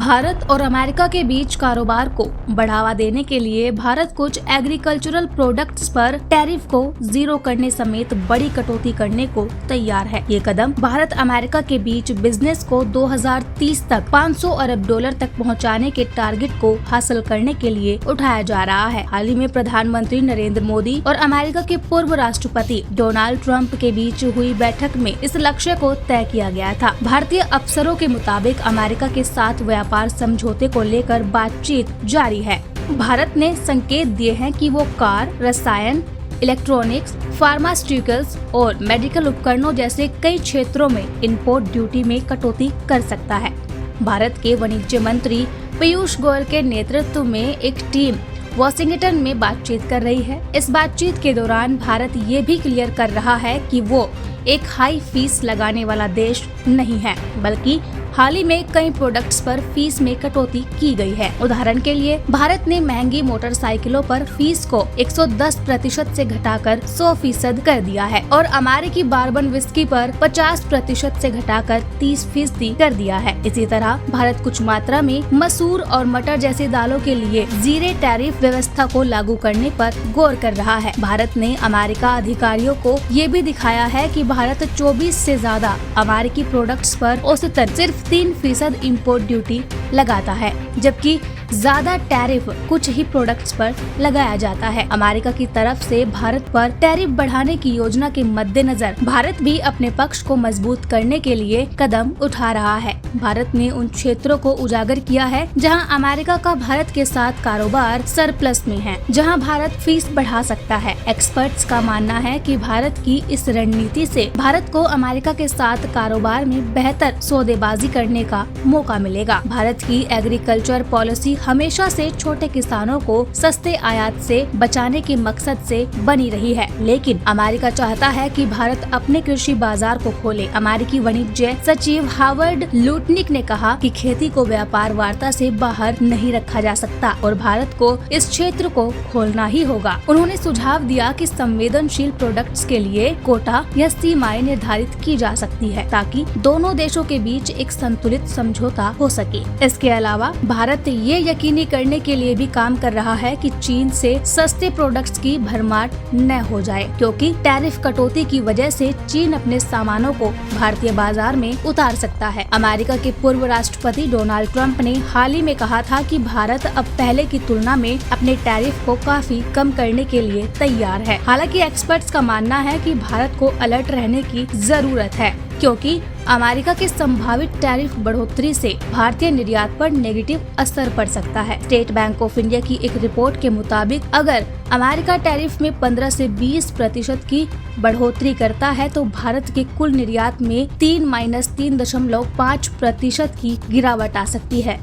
भारत और अमेरिका के बीच कारोबार को बढ़ावा देने के लिए भारत कुछ एग्रीकल्चरल प्रोडक्ट्स पर टैरिफ को जीरो करने समेत बड़ी कटौती करने को तैयार है। ये कदम भारत अमेरिका के बीच बिजनेस को 2030 तक $500 अरब तक पहुंचाने के टारगेट को हासिल करने के लिए उठाया जा रहा है। हाल ही में प्रधानमंत्री नरेंद्र मोदी और अमेरिका के पूर्व राष्ट्रपति डोनाल्ड ट्रंप के बीच हुई बैठक में इस लक्ष्य को तय किया गया था। भारतीय अफसरों के मुताबिक अमेरिका के साथ व्यापार समझौते को लेकर बातचीत जारी है। भारत ने संकेत दिए हैं कि वो कार, रसायन, इलेक्ट्रॉनिक्स, फार्मास्यूटिकल्स और मेडिकल उपकरणों जैसे कई क्षेत्रों में इंपोर्ट ड्यूटी में कटौती कर सकता है। भारत के वाणिज्य मंत्री पीयूष गोयल के नेतृत्व में एक टीम वाशिंगटन में बातचीत कर रही है। इस बातचीत के दौरान भारत ये भी क्लियर कर रहा है कि वो एक हाई फीस लगाने वाला देश नहीं है, बल्कि हाल ही में कई प्रोडक्ट्स पर फीस में कटौती की गई है। उदाहरण के लिए भारत ने महंगी मोटरसाइकिलों पर फीस को 110% से घटाकर 100% कर दिया है और अमेरिकी बार्बन विस्की पर 50% से घटाकर 30% कर दिया है। इसी तरह भारत कुछ मात्रा में मसूर और मटर जैसी दालों के लिए जीरो टैरिफ व्यवस्था को लागू करने पर गौर कर रहा है। भारत ने अमेरिका अधिकारियों को ये भी दिखाया है कि भारत 24 से ज्यादा अमेरिकी प्रोडक्ट्स पर औसतन सिर्फ 3% इम्पोर्ट ड्यूटी लगाता है, जबकि ज्यादा टैरिफ कुछ ही प्रोडक्ट्स पर लगाया जाता है। अमेरिका की तरफ से भारत पर टैरिफ बढ़ाने की योजना के मद्देनजर भारत भी अपने पक्ष को मजबूत करने के लिए कदम उठा रहा है। भारत ने उन क्षेत्रों को उजागर किया है जहां अमेरिका का भारत के साथ कारोबार सरप्लस में है, जहां भारत फीस बढ़ा सकता है। एक्सपर्ट्स का मानना है कि भारत की इस रणनीति से भारत को अमेरिका के साथ कारोबार में बेहतर सौदेबाजी करने का मौका मिलेगा। भारत की एग्रीकल्चर पॉलिसी हमेशा से छोटे किसानों को सस्ते आयात से बचाने के मकसद से बनी रही है, लेकिन अमेरिका चाहता है कि भारत अपने कृषि बाजार को खोले। अमेरिकी वाणिज्य सचिव हावर्ड लुटनिक ने कहा कि खेती को व्यापार वार्ता से बाहर नहीं रखा जा सकता और भारत को इस क्षेत्र को खोलना ही होगा। उन्होंने सुझाव दिया कि संवेदनशील प्रोडक्ट्स के लिए कोटा या सीमाएं निर्धारित की जा सकती है, ताकि दोनों देशों के बीच एक संतुलित समझौता हो सके। इसके अलावा भारत ये यकीनी करने के लिए भी काम कर रहा है कि चीन से सस्ते प्रोडक्ट्स की भरमार न हो जाए, क्योंकि टैरिफ कटौती की वजह से चीन अपने सामानों को भारतीय बाजार में उतार सकता है। अमेरिका के पूर्व राष्ट्रपति डोनाल्ड ट्रंप ने हाल ही में कहा था कि भारत अब पहले की तुलना में अपने टैरिफ को काफी कम करने के लिए तैयार है। हालांकि एक्सपर्ट्स का मानना है कि भारत को अलर्ट रहने की जरूरत है, क्योंकि अमेरिका के संभावित टैरिफ बढ़ोतरी से भारतीय निर्यात पर नेगेटिव असर पड़ सकता है। स्टेट बैंक ऑफ इंडिया की एक रिपोर्ट के मुताबिक अगर अमेरिका टैरिफ में 15 से 20% की बढ़ोतरी करता है तो भारत के कुल निर्यात में 3-3.5% की गिरावट आ सकती है।